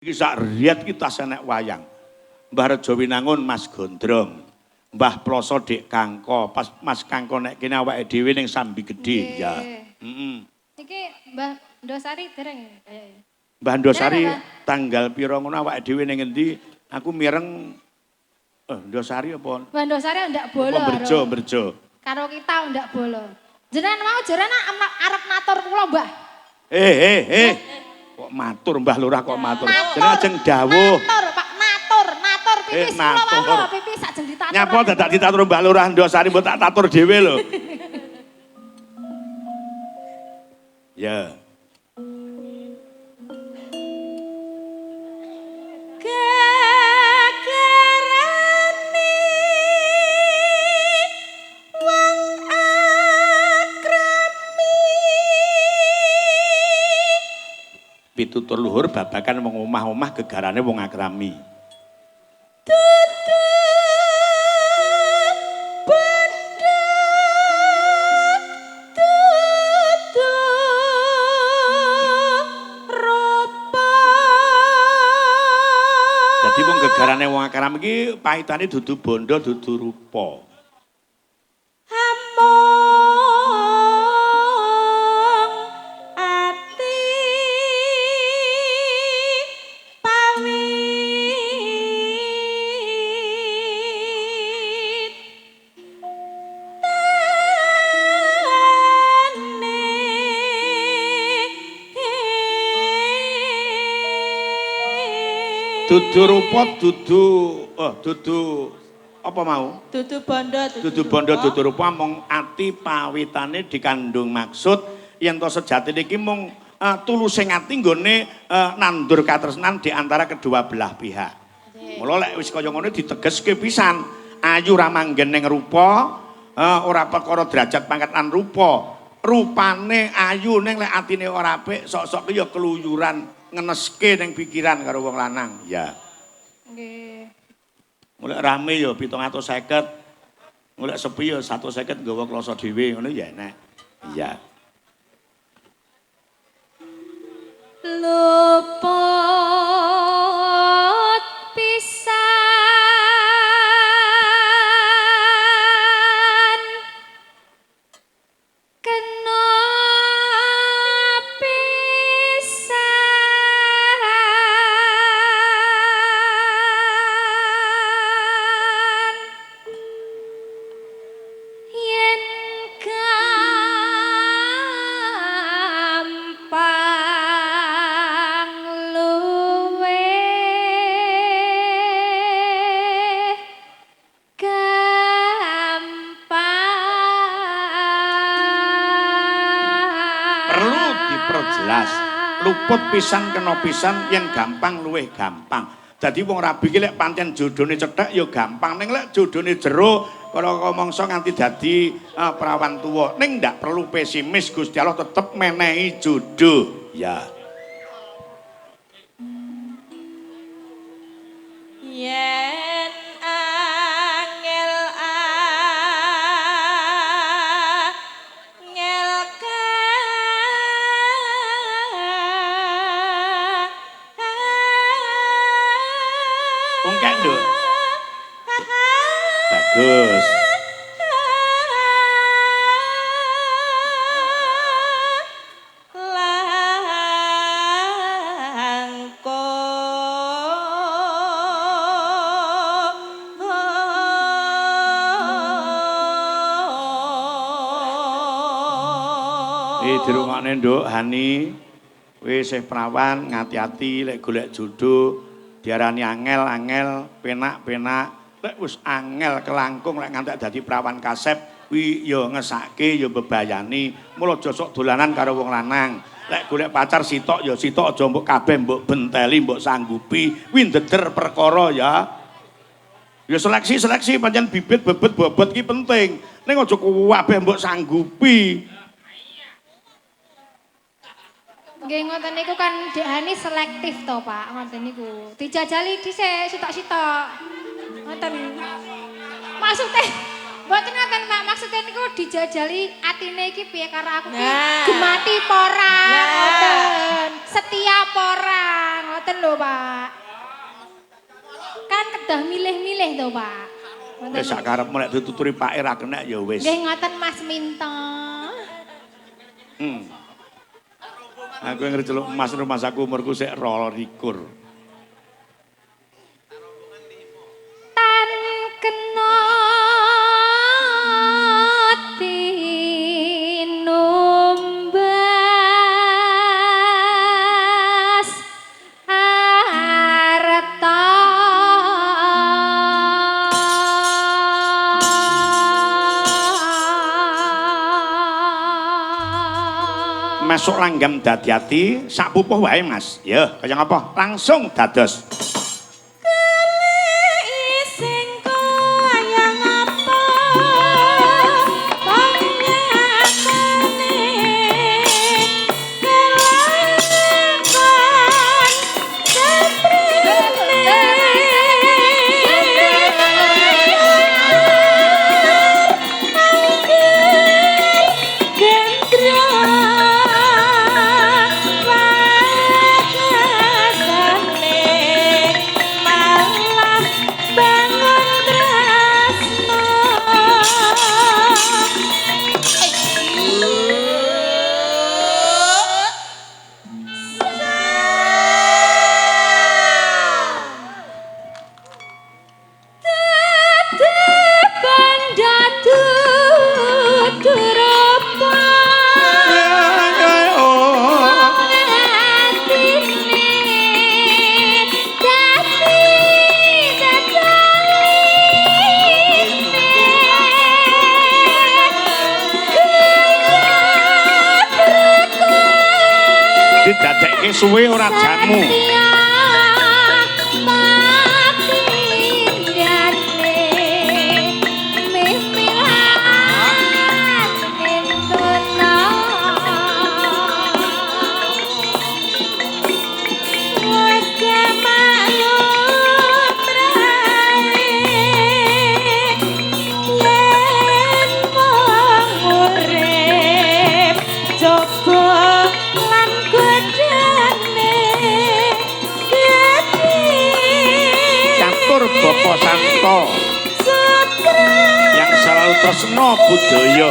Iki sak riat iki tas enek wayang. Mbah Rejo Winangun Mas Gondrong. Mbah Ploso Dik Kangko, pas Mas Kangko nek kene awake dhewe ning Sambi Gedhe ya. Heeh. Iki Mbah Ndosari dereng ya. Mbah Ndosari tanggal pira ngono awake dhewe ning endi? Aku mireng Ndosari apa? Mbah Ndosari ndak bolo. Berjo. Karo kita ndak bolo. Jenengan mau jarana arep matur kula, Mbah. Kok matur Mbah Lurah kok matur. Jeneng ajeng dawuh. Matur, Pak, matur pipis kula wae pipis ajeng ditatur. Nyapa dadak ditatur Mbah Lurah Ndosari mbok tak tatur dhewe lho. Ya. Pitutur luhur babakan wong omah-omah gegarane wong akrami. Jadi wong gegarane wong akrami iki pahitane dudu bondo dudu rupa. Dudu rupa dudu apa mau? Dudu bondo Dudu rupa mung ati pawitane dikandung maksud yen to sejatine iki mung tulusing ati nggone nandur katresnan di antara kedua belah pihak. Mula lek wis kaya ngono ditegeske pisan, ayu ra manggen ning rupa, ora perkara derajat pangkat lan rupa. Rupane ayu ning lek atine ora apik, sok-sok ya keluyuran. Ngeneske ning pikiran karo wong lanang. Ya. Nggih. Mulai rame ya 750. Mulai sepi ya 150 nggawa kloso dhewe ngono ya enak. Iya. Luput pisan kena luput pisan kena pisan yen gampang luwih gampang. Dadi wong rabi iki lek pancen jodhone cethek ya gampang ning lek jodhone jero kala mangsa nganti dadi prawan tuwa. Ning ndak perlu pesimis, Gusti Allah tetep menehi jodoh. Ya. Yen angel Ungkek nduk. Bagus. Dirungokne nduk Hani. Wis prawan ngati-ati lek golek jodoh. Diarani angel, penak. Lek wis angel kelangkung lek ngantek dadi prawan kasep kuwi ya ngesake ya bebayani. Mula aja sok dolanan karo wong lanang. Lek golek pacar sitok ya sitok aja mbok kabeh mbok benteli, mbok sanggupi. Kuwi ndeder perkara ya. Ya seleksi pancen bibit bebet bobot ki penting. Ning aja kabeh mbok sanggupi. Nggih ngoten niku kan Dek Hani selektif to, Pak. Ngoten niku. Dijajali dhisik sitok-sitok. Ngoten. Maksude mboten ngoten, Pak. Maksude niku dijajali atine iki piye karo aku ki. Gemati apa ora? Ngoten. Setia apa ora? ngoten lho, Pak. Kan kedah milih-milih to, Pak. Wis sak karepmu nek dituturi pake ra kenek ya wis. Nggih ngoten Mas Minto. Aku yang ngerjeluk emas rumah saku umurku sik 22. Tan kena tinumbas arta masuk langgam dadi ati sak pupuh wae Mas. Ya, kaya ngapa? Langsung dados. Didadekke suwe ora jamu. Bapak Santo yang selalu tresno budaya.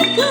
Aku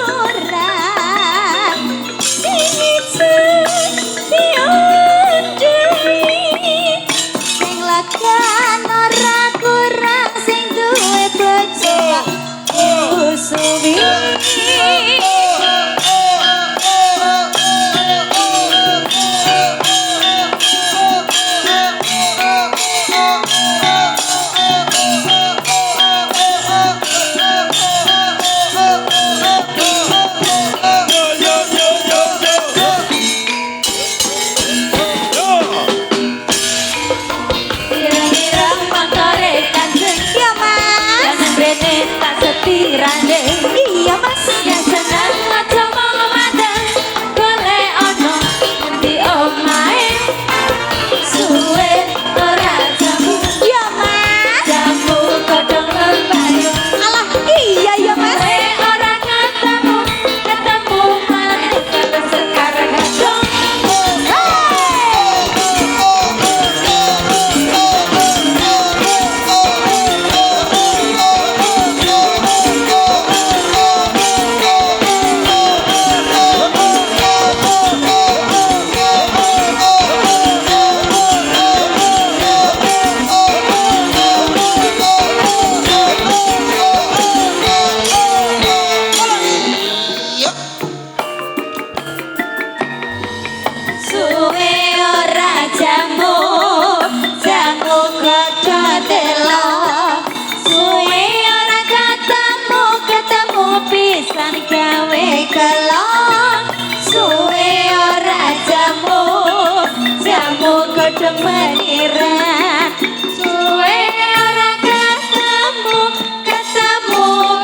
Meniran suwe ora ketemu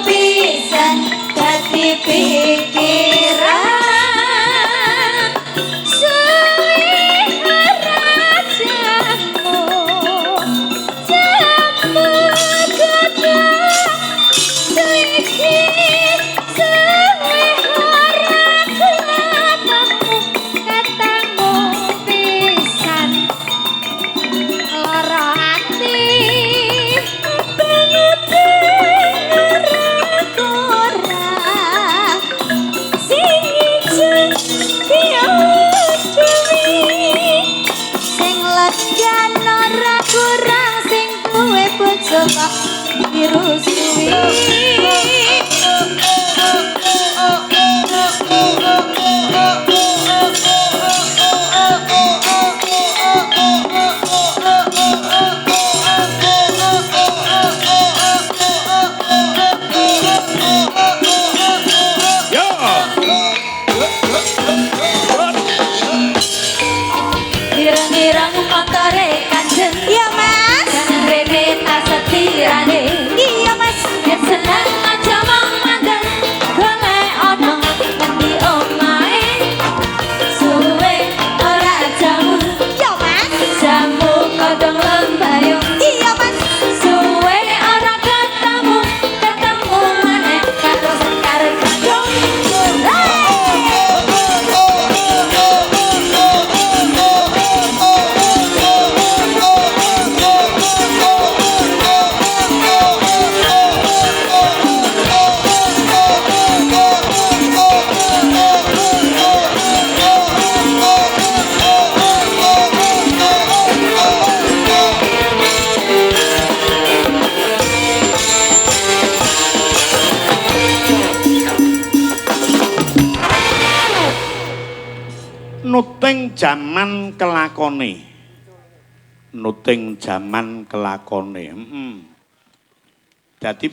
pisan dadi pikiran suwe ora jamu gada suiki suwe ora ketemu pisan Lara ati sing legan ora kurang sing duwe bojo kok biru suwi Ireng-ireng motore kanjeng iya mas jangan rene tak setirane iya mas yen seneng aja mong mandeng golek ono ngendi omahe suwe ora jamu iya mas jamu kodong lembayung iya mas suwe ora ketemu maneh karo sekar kadung nuting jaman kelakone. Nuting jaman kelakone. Dadi